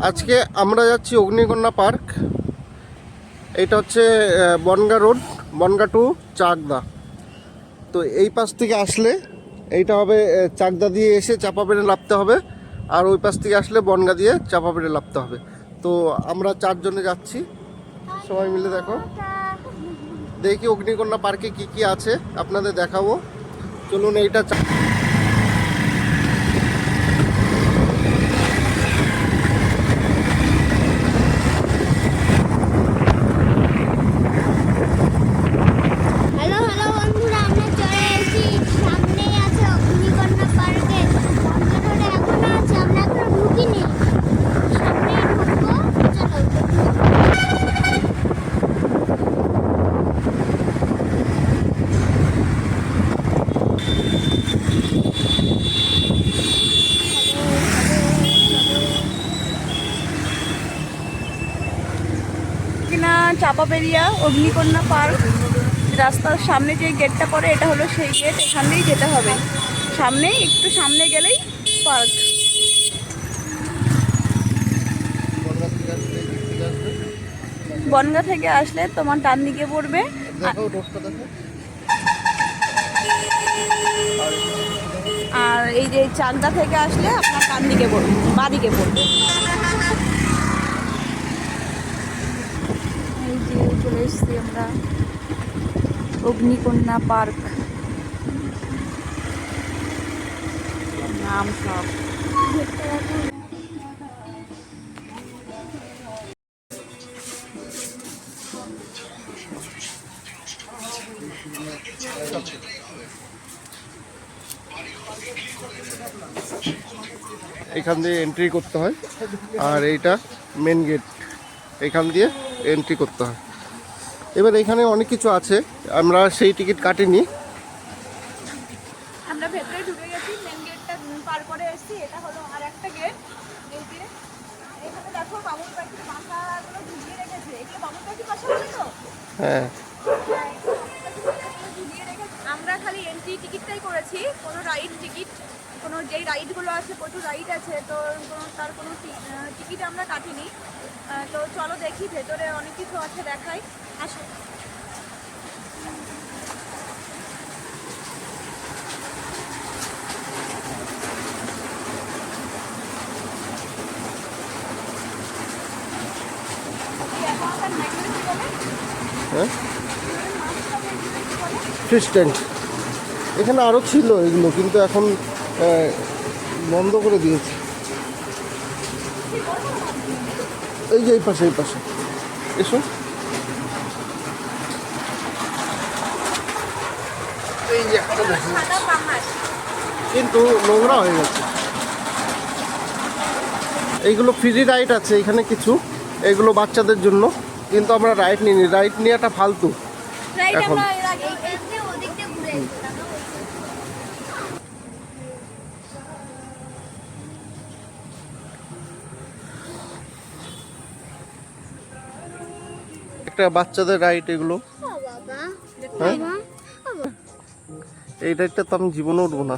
আজকে আমরা যাচ্ছি অগ্নিকন্যা পার্ক। এটা হচ্ছে বনগা রোড, বনগা টু চাকদা। তো এই পাশ থেকে আসলে এইটা হবে চাকদা দিয়ে এসে চাপা পেড়ে নামতে হবে, আর ওই পাশ থেকে আসলে বনগা দিয়ে চাপা পেড়ে নামতে হবে। তো আমরা 4 জনে যাচ্ছি, সবাই মিলে। দেখো, দেখি অগ্নিকন্যা পার্কে কি কি আছে আপনাদের দেখাবো। চলুন। এইটা চাপাপেরিয়া অগ্নিকন্যা পার্ক। রাস্তার সামনে যে গেটটা পড়ে এটা হলো সেই গেট, এখান দিয়েই যেতে হবে। সামনে একটু সামনে গেলেই পার্ক। বনগা থেকে আসলে তোমার ডান দিকে পড়বে, আর এই যে চাকদা থেকে আসলে আপনার ডান দিকে পড়বে, বাঁ দিকে পড়বে। এই যে চলে এসছি আমরা অগ্নিকন্যা পার্ক। নাম সব এখান দিয়ে এন্ট্রি করতে হয়, আর এইটা মেন গেট, এখান দিয়ে এন্ট্রি করতে হয়। এবার এখানে অনেক কিছু আছে, আমরা সেই টিকিট কাটিনি। আমরা ভেতরে ঢুকে গেছি, মেন গেটটা পার করে এসেছি। এটা হলো আর একটা গেট। এই যে এখানে দেখো বাবুই পাখির বাসাগুলো ঝুলিয়ে রেখেছে। এগুলো বাবুই পাখির বাসা বলে তো? হ্যাঁ, ঝুলিয়ে রেখেছে। আমরা খালি এন্ট্রি টিকিটটাই করেছি, কোনো রাইড টিকিট, কোনো যেই রাইডগুলো আছে, প্রচুর রাইড আছে, তো তার কোনো টিকিট আমরা কাটিনি। তো চলো দেখি, ভেতরে অনেক কিছু আছে, দেখাই। আসো। হ্যাঁ, ফিশ ট্যাঙ্ক। এখানে আরও ছিল এগুলো, কিন্তু এখন বন্ধ করে দিয়েছে। এই যে এই পাশে এসো। এই যে একটা দেখুন, কিন্তু নোংরা হয়ে গেছে। এইগুলো ফ্রি রাইড আছে এখানে কিছু, এগুলো বাচ্চাদের জন্য, কিন্তু আমরা রাইড নিইনি। রাইড নেওয়াটা ফালতু এখন। একটা বাচ্চাদের রাইড এগুলো। হ্যাঁ, এই রাইডটা তো আমি জীবনে উঠবো না,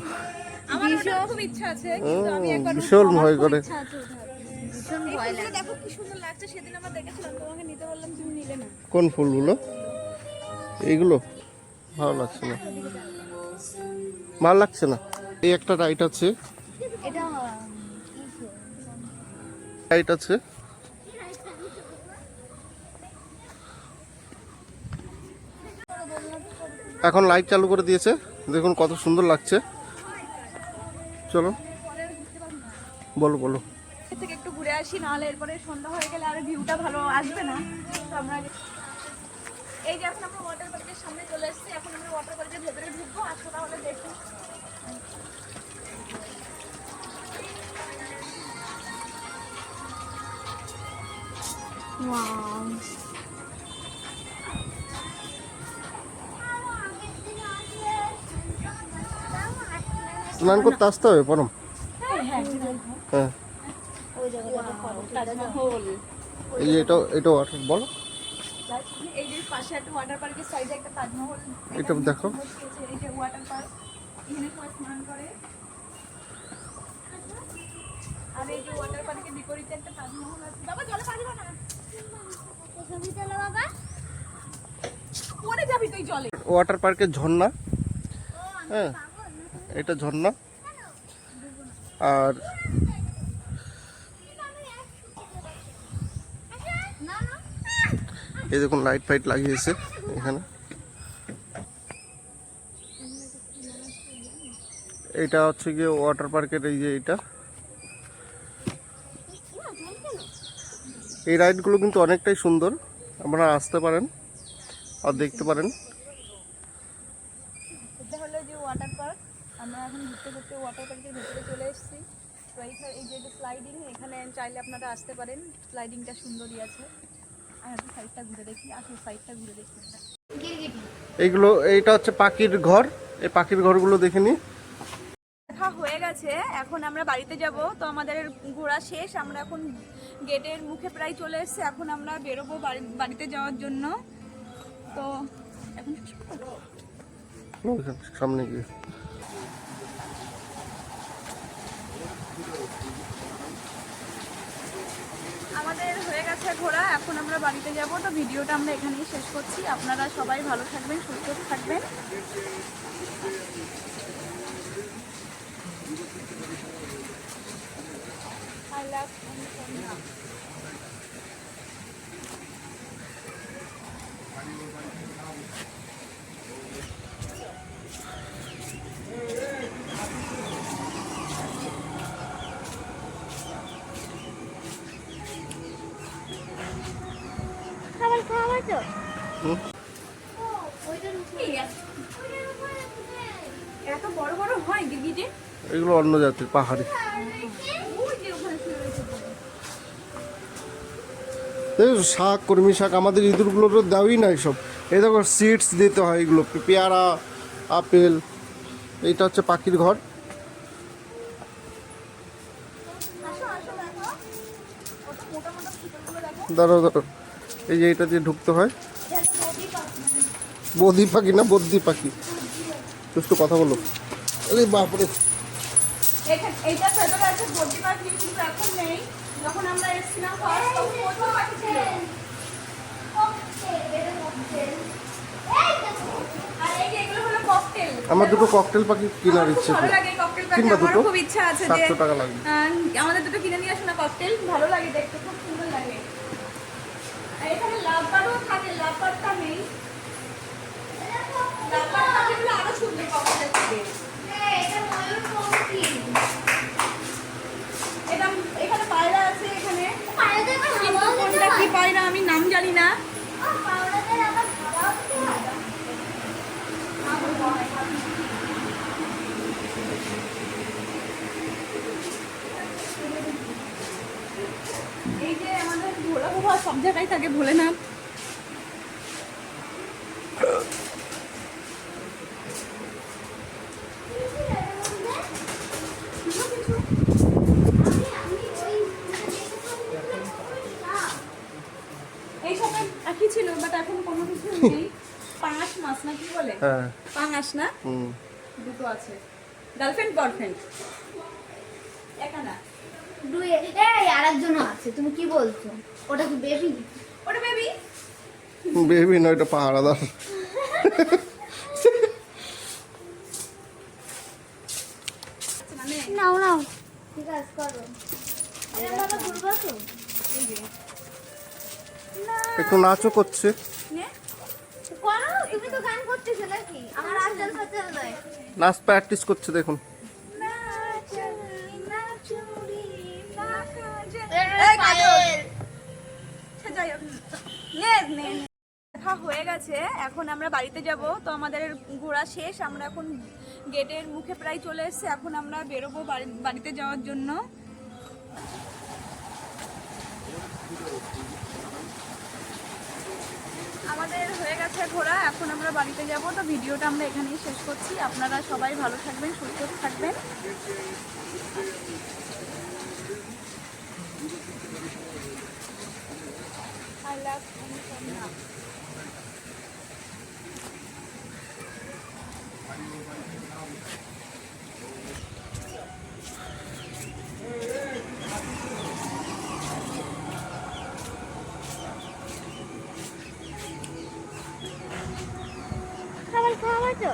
ভীষণ ভয় করে। কোন ফুলগুলো? এইগুলো ভালো লাগছে না, ভালো লাগছে না। এই একটা রাইড আছে, রাইড আছে। এখন লাইট চালু করে দিয়েছে, দেখুন কত সুন্দর লাগছে। চলো, বলো। থেকে একটু ঘুরে আসি, নাহলে এরপরে সন্ধ্যা হয়ে গেলে আর ভিউটা ভালো আসবে না। তো আমরা এই যে এখন আমরা ওয়াটার পার্কের সামনে চলে এসেছি। এখন আমরা ওয়াটার পার্কের ভেতরে ঢুকবো। আসো তাহলে দেখি। স্নান করতে আসতে হবে পরম। হ্যাঁ, এই যে এটা ওয়াটার, বলো। এই যে পাশে একটা ওয়াটার পার্কের সাইডে একটা তাজমহল, এটা দেখো। এই যে ওয়াটার পার্ক, এখানে সবাই স্নান করে। আর এই যে ওয়াটার পার্কের বিপরীতে একটা তাজমহল আছে। বাবা জলে পারবে না, ছবি তোলো বাবা। পড়ে যাবি তুই জলে। ওয়াটার পার্কের ঝর্ণা, হ্যাঁ এটা ঝর্ণা। আর না না এই দেখুন লাইট ফাইট লাগিয়েছে এখানে। এটা হচ্ছে গিয়ে ওয়াটার পার্কের এই যে এটা, এই রাইডগুলো কিন্তু অনেকটাই সুন্দর, আপনারা আসতে পারেন আর দেখতে পারেন। এটা হলো যে ওয়াটার পার্ক। আমরা এখন ঘুরতে ঘুরতে ওয়াটার পার্কের ভিতরে চলে এসেছি। তো এই যে স্লাইডিং, এখানে চাইলে আপনারা আসতে পারেন। স্লাইডিংটা সুন্দরই আছে। আর একটু সাইডটা ঘুরে দেখি, আসল সাইডটা ঘুরে দেখি। গিরগিটি। এইগুলো, এইটা হচ্ছে পাখির ঘর, এই পাখির ঘরগুলো দেখে নিই। দেখা হয়ে গেছে, এখন আমরা বাড়িতে যাব। তো আমাদের ঘোরা শেষ, আমরা এখন গেটের মুখে প্রায় চলে এসেছি। এখন আমরা বেরোবো বাড়িতে যাওয়ার জন্য। তো এখন ওইখানে সামনে গিয়ে আমাদের হয়ে গেছে ঘোরা, এখন আমরা বাড়িতে যাব। তো ভিডিওটা আমরা এখানেই শেষ করছি। আপনারা সবাই ভালো থাকবেন, সুস্থ থাকবেন। I love Annapurna. খাবার খাওয়া তো হুম? এত বড় বড় হয় গিরগিটি? এগুলো অন্য জাতির পাহাড়ি। শাক, কর্মী শাক, আমাদের ইঁদুরগুলো তো দেওয়াই না এসব। এই দেখো সিডস দিতে হয়, এগুলো পেয়ারা, আপেল। এইটা হচ্ছে পাখির ঘর। দাঁড়াও দাঁড়াও, এই যে এটা দিয়ে ঢুকতে হয়। বদি পাখি না বদ্দি পাখি, একটু কথা বলো। আরে বাপরে, এইটা ভেতরে আছে বদ্রি পাখি, কিন্তু এখন নেই। যখন আমরা এসেছিলাম ফার্স্ট, তখন প্রচুর পাখি ছিল। আর এই যে এগুলো হলো ককটেল। আমার দুটো ককটেল পাখি কেনার ইচ্ছে, ভালো লাগে ককটেল পাখি, কিংবা আমার দুটো খুব ইচ্ছা আছে যে 700 টাকা লাগবে। আমাদের দুটো কিনে নিয়ে আসো না ককটেল, ভালো লাগে দেখতে, খুব সুন্দর লাগে। আর এখানে লাভ বার্ডও থাকে, লাভ বার্ডটা নেই। লাভ বার্ড থাকলে আরো সুন্দর ককটেল থাকে। এটা ময়ূরপঙ্খী। এটা এখানে পায়রা আছে, এখানে পায়রাদের আবার কিন্তু হাওয়াও দিতে কোনটা কি হয়। পায়রা আমি নাম জানি না। পায়রাদের আবার হাওয়াও দিতে হয়। এই যে আমাদের ভোলা বাবা সব জায়গায় থাকে, ভোলেনাথ। এই সব একই ছিল, বাট এখন কোনো কিছু নেই। পাঙাশ মাছ না কি বলে? হ্যাঁ। পাঙাশ না, হুম। দুটো আছে। গার্লফ্রেন্ড বয়ফ্রেন্ড একা না, এই আরেকজনও আছে, তুমি কি বলছো? ওটা কি বেবি? ওটা বেবি। বেবি নয়, এটা পাহারাদার। নাও নাও, ঠিক আছে করো। এরকম ভাবে ঘুরবো তো? একটু নাচও করছে। নে করো, তুমি তো গান করতেছো নাকি? আমার আজল ফাজল নয়। নাচ প্র্যাকটিস করছে দেখুন। দেখা হয়ে গেছে, এখন আমরা বাড়িতে যাব। তো আমাদের ঘোরা শেষ, আমরা এখন গেটের মুখে প্রায় চলে এসেছি। এখন আমরা বেরোবো বাড়িতে যাওয়ার জন্য। আমাদের হয়ে গেছে ঘোরা, এখন আমরা বাড়িতে যাব। তো ভিডিওটা আমরা এখানেই শেষ করছি। আপনারা সবাই ভালো থাকবেন, সুস্থ থাকবেন। I love Annapurna. খাওয়াবো তো?